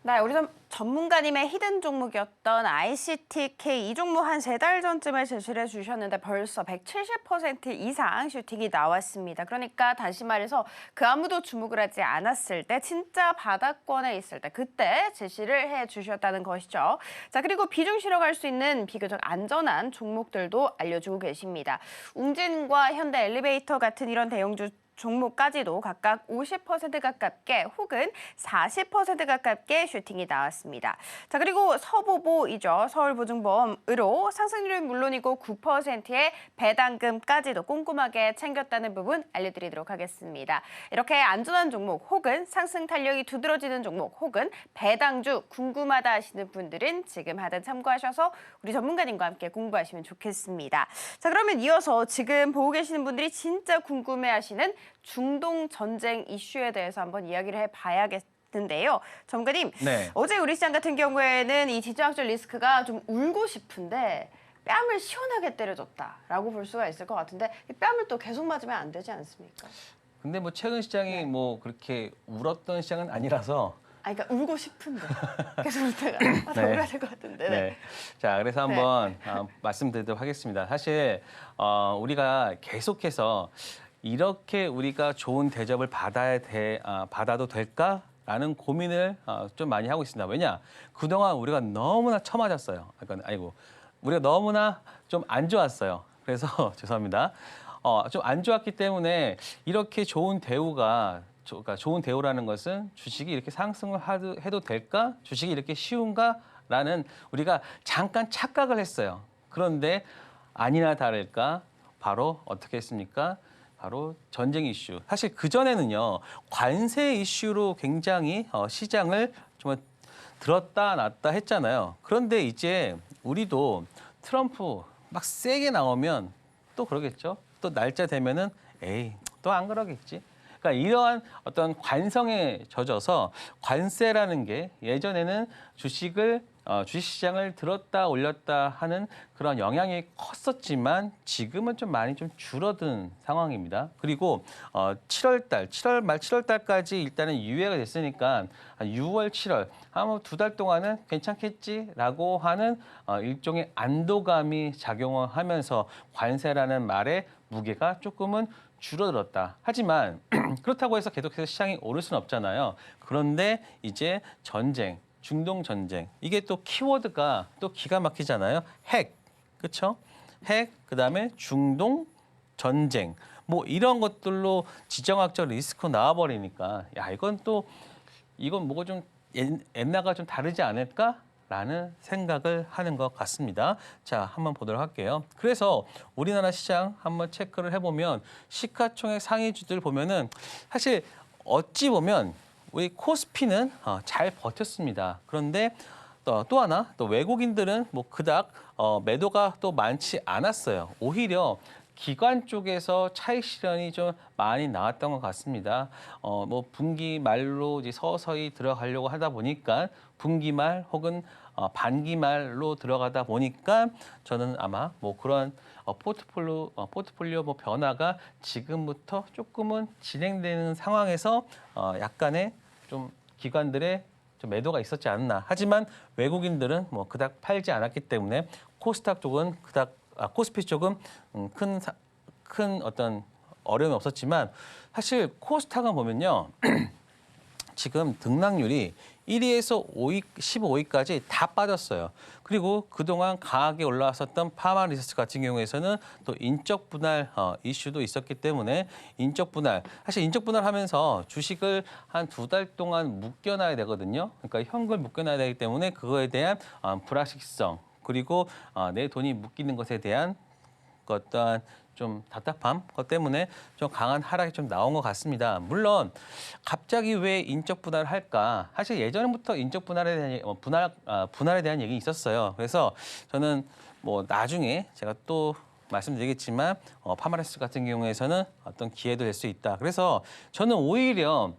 네, 우리 전문가님의 히든 종목이었던 ICTK 이 종목 한 3달 전쯤에 제시를 해주셨는데 벌써 170% 이상 슈팅이 나왔습니다. 그러니까 다시 말해서 그 아무도 주목을 하지 않았을 때 진짜 바닥권에 있을 때 그때 제시를 해주셨다는 것이죠. 자, 그리고 비중 실어갈 수 있는 비교적 안전한 종목들도 알려주고 계십니다. 웅진과 현대 엘리베이터 같은 이런 대형주 종목까지도 각각 50% 가깝게 혹은 40% 가깝게 슈팅이 나왔습니다. 자, 그리고 서보보이죠. 서울보증보험으로 상승률은 물론이고 9%의 배당금까지도 꼼꼼하게 챙겼다는 부분 알려드리도록 하겠습니다. 이렇게 안전한 종목 혹은 상승 탄력이 두드러지는 종목 혹은 배당주 궁금하다 하시는 분들은 지금 하단 참고하셔서 우리 전문가님과 함께 공부하시면 좋겠습니다. 자, 그러면 이어서 지금 보고 계시는 분들이 진짜 궁금해하시는 중동 전쟁 이슈에 대해서 한번 이야기를 해봐야겠는데요. 전문가님, 네. 어제 우리 시장 같은 경우에는 이 지정학적 리스크가 좀 울고 싶은데 뺨을 시원하게 때려줬다라고 볼 수가 있을 것 같은데 이 뺨을 또 계속 맞으면 안 되지 않습니까? 근데 뭐 최근 시장이 뭐 그렇게 울었던 시장은 아니라서 그러니까 울고 싶은데 계속 울 때가 더 네. 울어야 될 것 같은데. 네. 자, 그래서 한번 말씀드리도록 하겠습니다. 사실 우리가 계속해서 이렇게 우리가 좋은 대접을 받아도 될까라는 고민을 좀 많이 하고 있습니다. 왜냐? 그동안 우리가 너무나 처맞았어요. 아이고, 우리가 너무나 좀 안 좋았어요. 그래서 죄송합니다. 좀 안 좋았기 때문에 이렇게 좋은 대우가 그러니까 좋은 대우라는 것은 주식이 이렇게 상승을 해도 될까? 주식이 이렇게 쉬운가?라는 우리가 잠깐 착각을 했어요. 그런데 아니나 다를까 바로 어떻게 했습니까? 바로 전쟁 이슈. 사실 그전에는요. 관세 이슈로 굉장히 시장을 좀 들었다 놨다 했잖아요. 그런데 이제 우리도 트럼프 막 세게 나오면 또 그러겠죠. 또 날짜 되면은 에이, 또 안 그러겠지. 그러니까 이러한 어떤 관성에 젖어서 관세라는 게 예전에는 주식시장을 들었다 올렸다 하는 그런 영향이 컸었지만 지금은 좀 많이 좀 줄어든 상황입니다. 그리고 7월 말 7월 달까지 일단은 유예가 됐으니까 6월, 7월 아마 2달 동안은 괜찮겠지라고 하는 일종의 안도감이 작용을 하면서 관세라는 말의 무게가 조금은 줄어들었다. 하지만 그렇다고 해서 계속해서 시장이 오를 수는 없잖아요. 그런데 이제 전쟁, 중동 전쟁 이게 또 키워드가 또 기가 막히잖아요. 핵, 그렇죠? 핵, 그다음에 중동 전쟁 뭐 이런 것들로 지정학적 리스크 나와버리니까 야 이건 뭐가 좀 옛날과 좀 다르지 않을까? 라는 생각을 하는 것 같습니다. 자, 한번 보도록 할게요. 그래서 우리나라 시장 한번 체크를 해보면 시가총액 상위주들 보면은 사실 어찌 보면 우리 코스피는 잘 버텼습니다. 그런데 또 하나 또 외국인들은 뭐 그닥 매도가 또 많지 않았어요. 오히려 기관 쪽에서 차익 실현이 좀 많이 나왔던 것 같습니다. 뭐 분기 말로 이제 서서히 들어가려고 하다 보니까 분기 말 혹은 반기 말로 들어가다 보니까 저는 아마 뭐 그런 포트폴리오 뭐 변화가 지금부터 조금은 진행되는 상황에서 약간의 좀 기관들의 좀 매도가 있었지 않나. 하지만 외국인들은 뭐 그닥 팔지 않았기 때문에 코스닥 쪽은 코스피 쪽은 큰 어떤 어려움이 없었지만 사실 코스닥은 보면요. 지금 등락률이 1위에서 5위, 15위까지 다 빠졌어요. 그리고 그동안 강하게 올라왔었던 파마 리서치 같은 경우에서는 또 인적 분할 이슈도 있었기 때문에 사실 인적 분할하면서 주식을 한 2달 동안 묶여놔야 되거든요. 그러니까 현금을 묶여놔야 되기 때문에 그거에 대한 불확실성 그리고 내 돈이 묶이는 것에 대한 어떠한 좀 답답함 것 때문에 좀 강한 하락이 좀 나온 것 같습니다. 물론 갑자기 왜 인적 분할을 할까? 사실 예전부터 인적 분할에 대한 분할에 대한 얘기 있었어요. 그래서 저는 뭐 나중에 제가 또 말씀드리겠지만 파마레스 같은 경우에서는 어떤 기회도 될 수 있다. 그래서 저는 오히려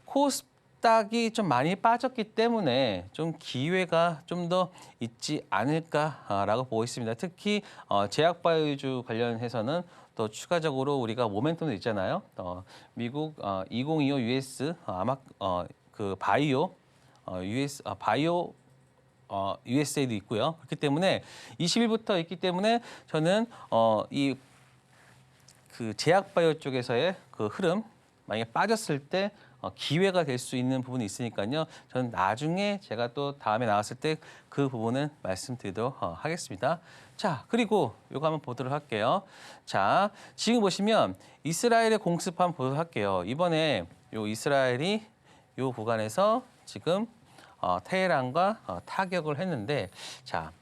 코스닥이 좀 많이 빠졌기 때문에 좀 기회가 좀 더 있지 않을까라고 보고 있습니다. 특히 제약바이오주 관련해서는 또 추가적으로 우리가 모멘텀도 있잖아요. 미국 2025 US 아마 그 바이오 USA도 있고요. 그렇기 때문에 20일부터 있기 때문에 저는 이 그 제약바이오 쪽에서의 그 흐름 만약에 빠졌을 때 기회가 될 수 있는 부분이 있으니까요. 저는 나중에 제가 또 다음에 나왔을 때 그 부분은 말씀드리도록 하겠습니다. 자, 그리고 이거 한번 보도록 할게요. 자, 지금 보시면 이스라엘의 공습 한번 보도록 할게요. 이번에 요 이스라엘이 요 구간에서 지금 테헤란과 타격을 했는데, 자,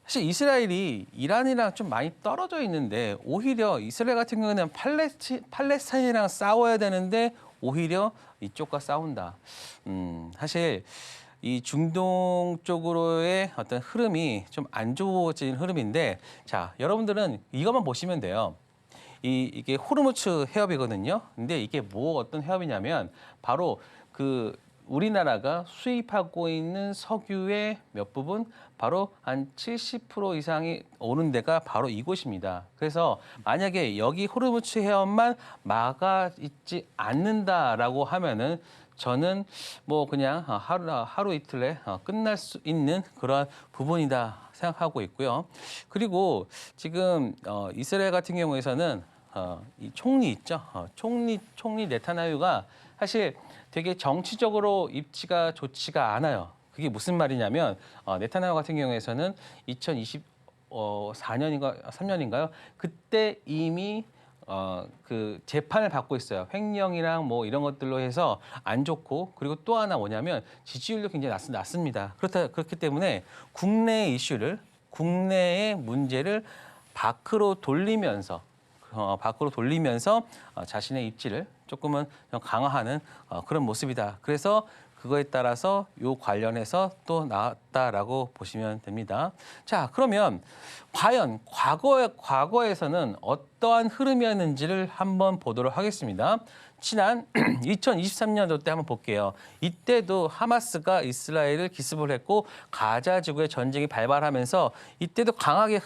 사실 이스라엘이 이란이랑 좀 많이 떨어져 있는데 오히려 이스라엘 같은 경우는 팔레스타인이랑 싸워야 되는데 오히려 이쪽과 싸운다. 사실 이 중동 쪽으로의 어떤 흐름이 좀 안 좋아진 흐름인데, 자, 여러분들은 이것만 보시면 돼요. 이게 호르무즈 해협이거든요. 근데 이게 어떤 해협이냐면 바로 그 우리나라가 수입하고 있는 석유의 몇 부분, 바로 한 70% 이상이 오는 데가 바로 이곳입니다. 그래서 만약에 여기 호르무즈 해협만 막아 있지 않는다라고 하면은 저는 뭐 그냥 하루 이틀에 끝날 수 있는 그런 부분이다 생각하고 있고요. 그리고 지금 이스라엘 같은 경우에서는 이 총리 있죠. 총리 네타냐후가 사실 되게 정치적으로 입지가 좋지가 않아요. 그게 무슨 말이냐면 네타냐후 같은 경우에서는 2024년인가 3년인가요? 그때 이미 그 재판을 받고 있어요. 횡령이랑 뭐 이런 것들로 해서 안 좋고, 그리고 또 하나 뭐냐면 지지율도 굉장히 낮습니다. 그렇기 때문에 국내의 문제를 밖으로 돌리면서 자신의 입지를 조금은 좀 강화하는 그런 모습이다. 그래서 그거에 따라서 요 관련해서 또 나왔다라고 보시면 됩니다. 자, 그러면 과연 과거에서는 어떠한 흐름이었는지를 한번 보도록 하겠습니다. 지난 2023년도 때 한번 볼게요. 이때도 하마스가 이스라엘을 기습을 했고 가자 지구의 전쟁이 발발하면서 이때도 강하게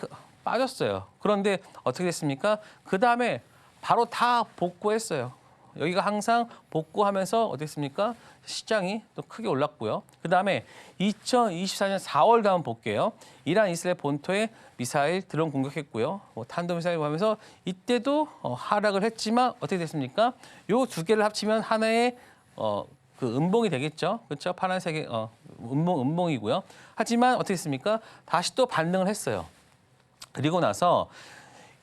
빠졌어요. 그런데 어떻게 됐습니까? 그 다음에 바로 다 복구했어요. 여기가 항상 복구하면서 어떻게 됐습니까? 시장이 또 크게 올랐고요. 그 다음에 2024년 4월 한번 볼게요. 이란 이스라엘 본토에 미사일 드론 공격했고요. 탄도미사일 하면서 이때도 하락을 했지만 어떻게 됐습니까? 요 두 개를 합치면 하나의 그 음봉이 되겠죠. 그렇죠? 파란색의 음봉이고요. 하지만 어떻게 됐습니까? 다시 또 반등을 했어요. 그리고 나서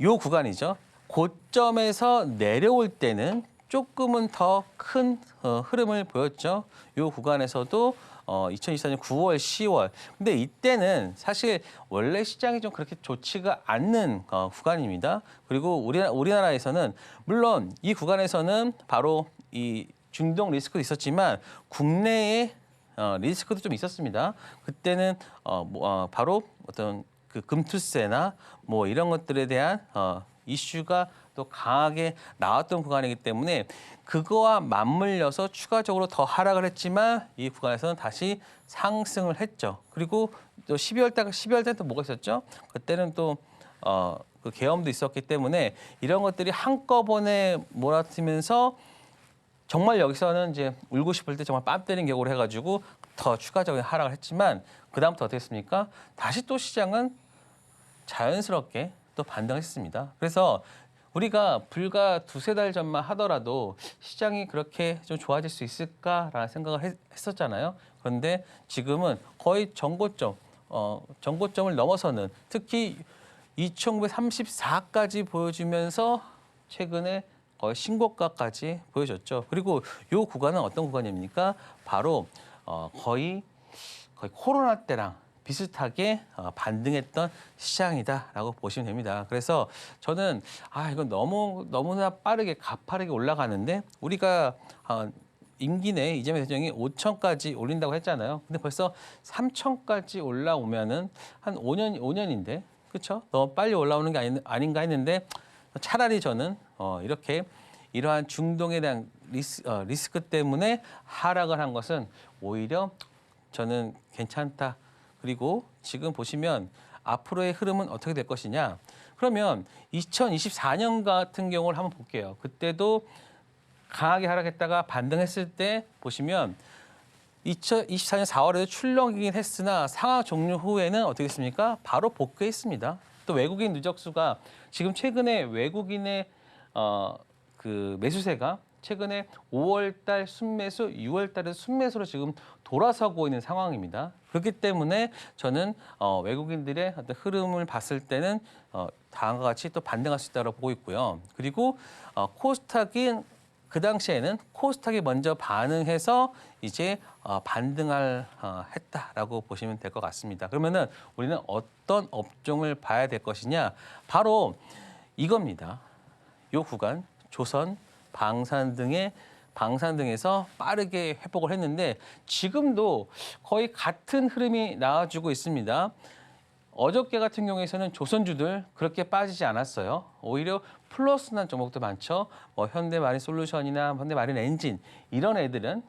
요 구간이죠. 고점에서 내려올 때는 조금은 더 큰 흐름을 보였죠. 요 구간에서도 2024년 9월, 10월. 근데 이때는 사실 원래 시장이 좀 그렇게 좋지가 않는 구간입니다. 그리고 우리나라에서는 물론 이 구간에서는 바로 이 중동 리스크도 있었지만 국내에 리스크도 좀 있었습니다. 그때는 바로 어떤 그 금투세나 뭐 이런 것들에 대한 이슈가 또 강하게 나왔던 구간이기 때문에 그거와 맞물려서 추가적으로 더 하락을 했지만 이 구간에서는 다시 상승을 했죠. 그리고 또 12월 때 또 뭐가 있었죠? 그때는 또 그 계엄도 있었기 때문에 이런 것들이 한꺼번에 몰아치면서 정말 여기서는 이제 울고 싶을 때 정말 뺨 때린 격으로 해가지고 더 추가적인 하락을 했지만 그다음부터 어떻게 했습니까? 다시 또 시장은 자연스럽게 또 반등했습니다. 그래서 우리가 불과 두세 달 전만 하더라도 시장이 그렇게 좀 좋아질 수 있을까라는 생각을 했었잖아요. 그런데 지금은 거의 전고점을 넘어서는, 특히 2,934까지 보여주면서 최근에 거의 신고가까지 보여줬죠. 그리고 이 구간은 어떤 구간입니까? 바로 거의 코로나 때랑 비슷하게 반등했던 시장이다라고 보시면 됩니다. 그래서 저는 이건 너무나 가파르게 올라가는데 우리가 임기 내에 이재명 대통령이 5천까지 올린다고 했잖아요. 근데 벌써 3천까지 올라오면은 한 5년인데, 그렇죠? 너무 빨리 올라오는 게 아닌가 했는데 차라리 저는 이러한 중동에 대한 리스크 때문에 하락을 한 것은 오히려 저는 괜찮다. 그리고 지금 보시면 앞으로의 흐름은 어떻게 될 것이냐. 그러면 2024년 같은 경우를 한번 볼게요. 그때도 강하게 하락했다가 반등했을 때 보시면 2024년 4월에도 출렁이긴 했으나 상황 종료 후에는 어떻게 했습니까? 바로 복귀했습니다. 또 외국인 누적수가 지금 최근에 외국인의 그 매수세가 최근에 5월달 순매수, 6월달에 순매수로 지금 돌아서고 있는 상황입니다. 그렇기 때문에 저는 외국인들의 어떤 흐름을 봤을 때는 다음과 같이 또 반등할 수 있다고 보고 있고요. 그리고 코스닥이 그 당시에는 코스닥이 먼저 반응해서 이제 했다라고 보시면 될 것 같습니다. 그러면은 우리는 어떤 업종을 봐야 될 것이냐? 바로 이겁니다. 요 구간 조선, 방산 등에서 빠르게 회복을 했는데 지금도 거의 같은 흐름이 나와주고 있습니다. 어저께 같은 경우에는 조선주들 그렇게 빠지지 않았어요. 오히려 플러스 난 종목도 많죠. 뭐 현대마린솔루션이나 현대마린엔진 이런 애들은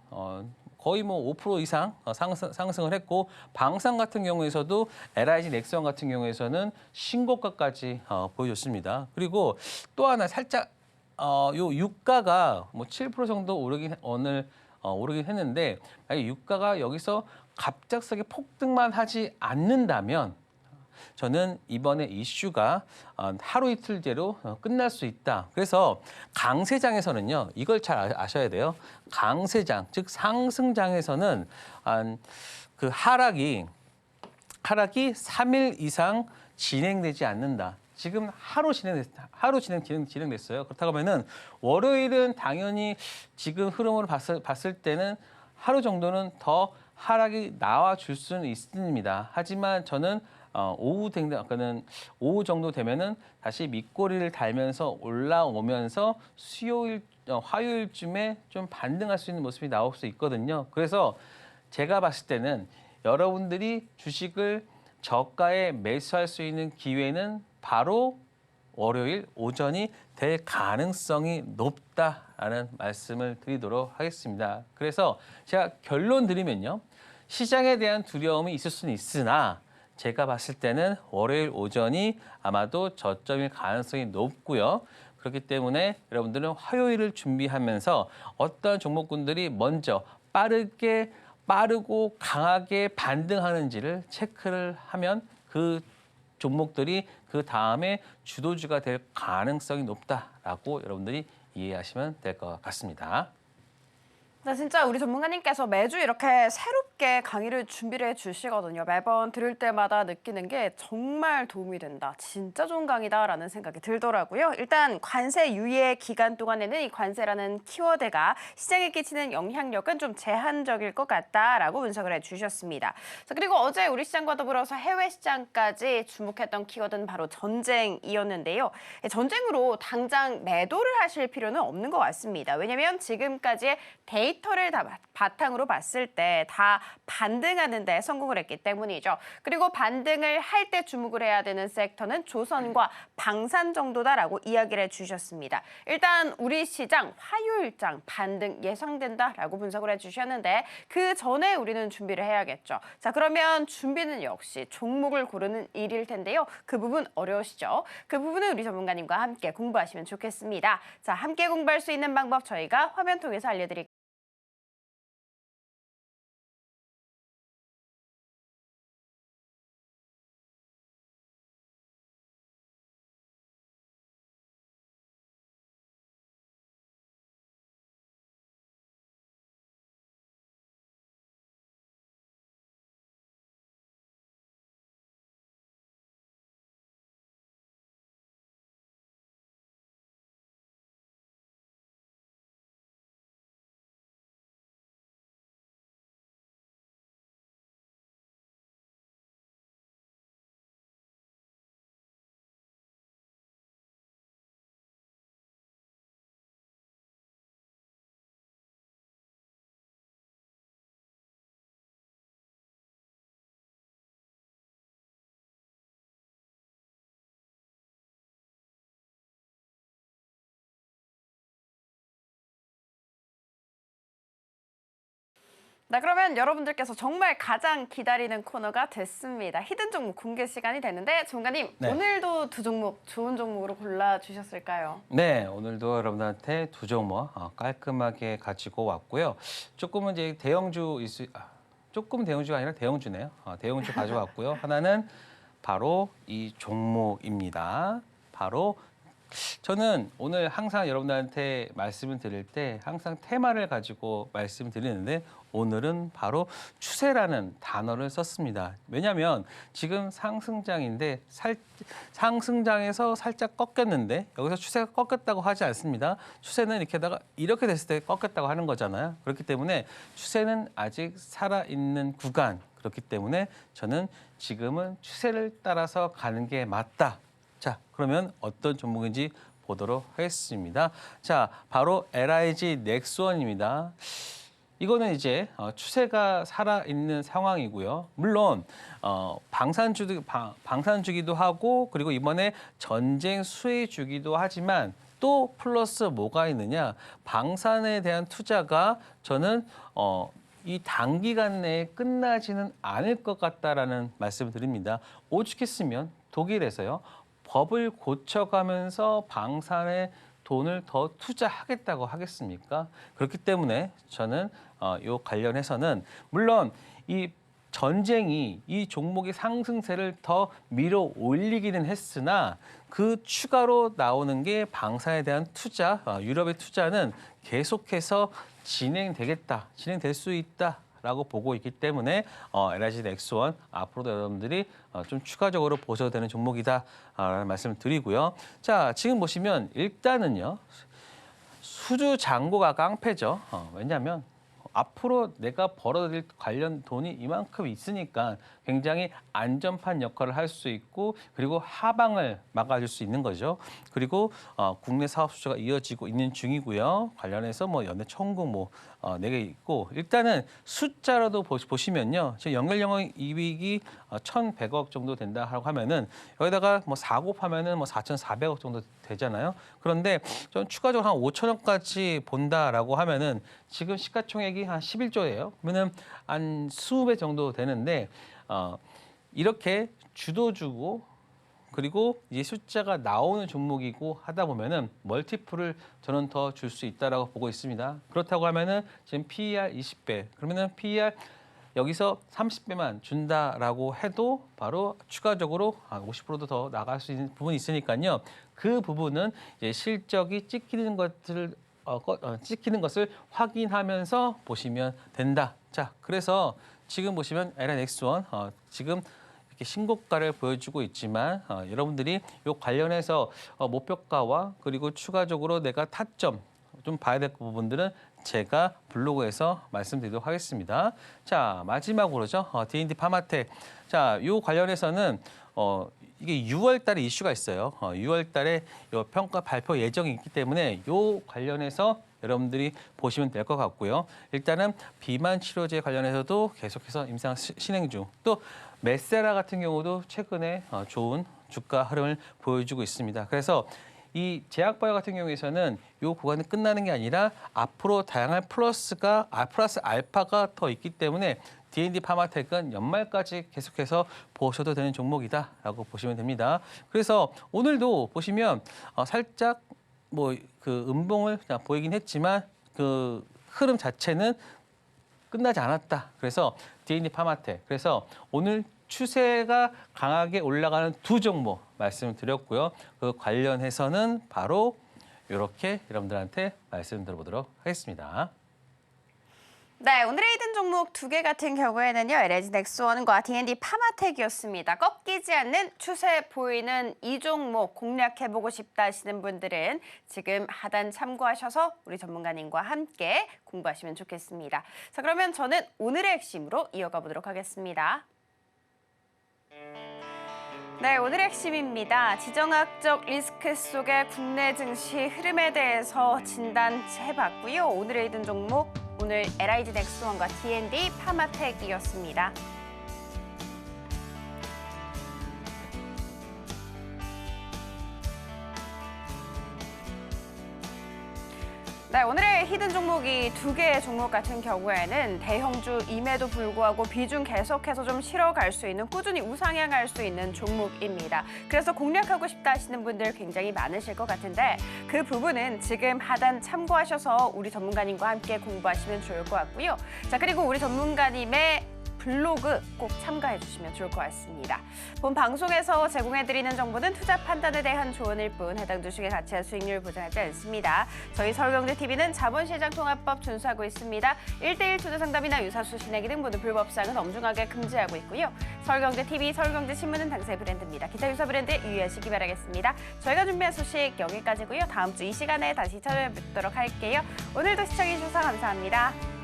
거의 뭐 5% 이상 상승을 했고 방산 같은 경우에서도 LIG 넥스원 같은 경우에서는 신고가까지 보여줬습니다. 그리고 또 하나 살짝 요 유가가 뭐 7% 정도 오르긴 했는데 유가가 여기서 갑작스럽게 폭등만 하지 않는다면 저는 이번에 이슈가 하루 이틀째로 끝날 수 있다. 그래서 강세장에서는요, 이걸 잘 아셔야 돼요. 강세장, 즉 상승장에서는 그 하락이 3일 이상 진행되지 않는다. 지금 하루 진행됐어요. 그렇다고 하면은 월요일은 당연히 지금 흐름으로 봤을 때는 하루 정도는 더 하락이 나와줄 수는 있습니다. 하지만 저는 오후 정도 되면은 다시 밑꼬리를 달면서 올라오면서 화요일쯤에 좀 반등할 수 있는 모습이 나올 수 있거든요. 그래서 제가 봤을 때는 여러분들이 주식을 저가에 매수할 수 있는 기회는 바로 월요일 오전이 될 가능성이 높다라는 말씀을 드리도록 하겠습니다. 그래서 제가 결론 드리면요. 시장에 대한 두려움이 있을 수는 있으나 제가 봤을 때는 월요일 오전이 아마도 저점일 가능성이 높고요. 그렇기 때문에 여러분들은 화요일을 준비하면서 어떤 종목군들이 먼저 빠르고 강하게 반등하는지를 체크를 하면 그 종목들이 그 다음에 주도주가 될 가능성이 높다라고 여러분들이 이해하시면 될 것 같습니다. 네, 진짜 우리 전문가님께서 매주 이렇게 새롭게 강의를 준비를 해주시거든요. 매번 들을 때마다 느끼는 게 정말 도움이 된다. 진짜 좋은 강의다라는 생각이 들더라고요. 일단 관세 유예 기간 동안에는 이 관세라는 키워드가 시장에 끼치는 영향력은 좀 제한적일 것 같다라고 분석을 해주셨습니다. 자, 그리고 어제 우리 시장과 더불어서 해외 시장까지 주목했던 키워드는 바로 전쟁이었는데요. 전쟁으로 당장 매도를 하실 필요는 없는 것 같습니다. 왜냐하면 지금까지의 데이터를 다 바탕으로 봤을 때 다 반등하는 데 성공을 했기 때문이죠. 그리고 반등을 할 때 주목을 해야 되는 섹터는 조선과 방산 정도다라고 이야기를 해주셨습니다. 일단 우리 시장 화요일장 반등 예상된다라고 분석을 해주셨는데 그 전에 우리는 준비를 해야겠죠. 자, 그러면 준비는 역시 종목을 고르는 일일 텐데요. 그 부분 어려우시죠? 그 부분은 우리 전문가님과 함께 공부하시면 좋겠습니다. 자, 함께 공부할 수 있는 방법 저희가 화면 통해서 알려드릴게요. 네, 그러면 여러분들께서 정말 가장 기다리는 코너가 됐습니다. 히든 종목 공개 시간이 됐는데 전문가님, 네. 오늘도 두 종목 좋은 종목으로 골라주셨을까요? 네, 오늘도 여러분들한테 두 종목 깔끔하게 가지고 왔고요. 조금은 이제 조금 대형주가 아니라 대형주네요. 대형주 가져왔고요. 하나는 바로 이 종목입니다. 바로 저는 오늘 항상 여러분들한테 말씀을 드릴 때 항상 테마를 가지고 말씀드리는데 오늘은 바로 추세라는 단어를 썼습니다. 왜냐하면 지금 상승장인데 상승장에서 살짝 꺾였는데 여기서 추세가 꺾였다고 하지 않습니다. 추세는 이렇게다가 이렇게 됐을 때 꺾였다고 하는 거잖아요. 그렇기 때문에 추세는 아직 살아있는 구간. 그렇기 때문에 저는 지금은 추세를 따라서 가는 게 맞다. 자, 그러면 어떤 종목인지 보도록 하겠습니다. 자, 바로 LIG 넥스원입니다. 이거는 이제 추세가 살아있는 상황이고요. 물론 방산주기도 하고 그리고 이번에 전쟁 수혜주기도 하지만 또 플러스 뭐가 있느냐. 방산에 대한 투자가 저는 이 단기간 내에 끝나지는 않을 것 같다라는 말씀을 드립니다. 오죽했으면 독일에서요. 법을 고쳐가면서 방산에 돈을 더 투자하겠다고 하겠습니까? 그렇기 때문에 저는 이 관련해서는 물론 이 전쟁이 이 종목의 상승세를 더 밀어 올리기는 했으나 그 추가로 나오는 게 방산에 대한 투자, 유럽의 투자는 계속해서 진행될 수 있다라고 보고 있기 때문에 LIG 넥스원 앞으로도 여러분들이 좀 추가적으로 보셔도 되는 종목이다라는 말씀을 드리고요. 자, 지금 보시면 일단은요. 수주 잔고가 깡패죠. 왜냐하면 앞으로 내가 벌어들일 관련 돈이 이만큼 있으니까 굉장히 안전판 역할을 할 수 있고 그리고 하방을 막아줄 수 있는 거죠. 그리고 국내 사업 수주가 이어지고 있는 중이고요. 관련해서 뭐 연내 천국 4개 있고 일단은 숫자로도 보시면요. 지금 연결 이익이 1,100억 정도 된다고 하면은 여기다가 뭐 4 곱하면은 뭐 4,400억 정도 되잖아요. 그런데 좀 추가적으로 한 5천억까지 본다라고 하면은 지금 시가총액이 한 11조예요. 그러면은 한 20배 정도 되는데 이렇게 주도 그리고 이제 숫자가 나오는 종목이고 하다 보면은 멀티플을 저는 더 줄 수 있다라고 보고 있습니다. 그렇다고 하면은 지금 PER 20배 그러면은 PER 여기서 30배만 준다라고 해도 바로 추가적으로 50%도 더 나갈 수 있는 부분이 있으니까요. 그 부분은 이제 실적이 찍히는 것을 확인하면서 보시면 된다. 자, 그래서 지금 보시면 LIG-넥스원 지금 이렇게 신고가를 보여주고 있지만 여러분들이 이 관련해서 목표가와 그리고 추가적으로 내가 타점 좀 봐야 될 부분들은 제가 블로그에서 말씀드리도록 하겠습니다. 자, 마지막으로죠. D&D 파마텍. 자, 이 관련해서는 이게 6월 달에 이슈가 있어요. 6월 달에 요 평가 발표 예정이 있기 때문에 요 관련해서 여러분들이 보시면 될 것 같고요. 일단은 비만 치료제 관련해서도 계속해서 임상 신행 중. 또 메세라 같은 경우도 최근에 좋은 주가 흐름을 보여주고 있습니다. 그래서 이 제약바이오 같은 경우에서는 이 구간이 끝나는 게 아니라 앞으로 다양한 플러스 알파가 더 있기 때문에 D&D 파마텍은 연말까지 계속해서 보셔도 되는 종목이다라고 보시면 됩니다. 그래서 오늘도 보시면 살짝 그 음봉을 보이긴 했지만 그 흐름 자체는 끝나지 않았다. 그래서 D&D 파마텍. 그래서 오늘 추세가 강하게 올라가는 두 종목 말씀드렸고요. 그 관련해서는 바로 이렇게 여러분들한테 말씀 드려보도록 하겠습니다. 네, 오늘의 히든 종목 2개 같은 경우에는요. LIG 넥스원과 D&D 파마텍이었습니다. 꺾이지 않는 추세 보이는 이 종목 공략해보고 싶다 하시는 분들은 지금 하단 참고하셔서 우리 전문가님과 함께 공부하시면 좋겠습니다. 자, 그러면 저는 오늘의 핵심으로 이어가 보도록 하겠습니다. 네, 오늘의 핵심입니다. 지정학적 리스크 속의 국내 증시 흐름에 대해서 진단해봤고요. 오늘의 히든 종목, 오늘 LIG 넥스원과 D&D 파마텍이었습니다. 네, 오늘의 히든 종목이 2개의 종목 같은 경우에는 대형주임에도 불구하고 비중 계속해서 좀 실어갈 수 있는 꾸준히 우상향할 수 있는 종목입니다. 그래서 공략하고 싶다 하시는 분들 굉장히 많으실 것 같은데 그 부분은 지금 하단 참고하셔서 우리 전문가님과 함께 공부하시면 좋을 것 같고요. 자, 그리고 우리 전문가님의 블로그 꼭 참가해 주시면 좋을 것 같습니다. 본 방송에서 제공해드리는 정보는 투자 판단에 대한 조언일 뿐 해당 주식의 가치와 수익률 보장하지 않습니다. 저희 서울경제TV는 자본시장통합법 준수하고 있습니다. 1대1 투자 상담이나 유사수 신뢰기 등 모든 불법사항은 엄중하게 금지하고 있고요. 서울경제TV, 서울경제신문은 당사의 브랜드입니다. 기타 유사 브랜드에 유의하시기 바라겠습니다. 저희가 준비한 소식 여기까지고요. 다음 주 이 시간에 다시 찾아뵙도록 할게요. 오늘도 시청해주셔서 감사합니다.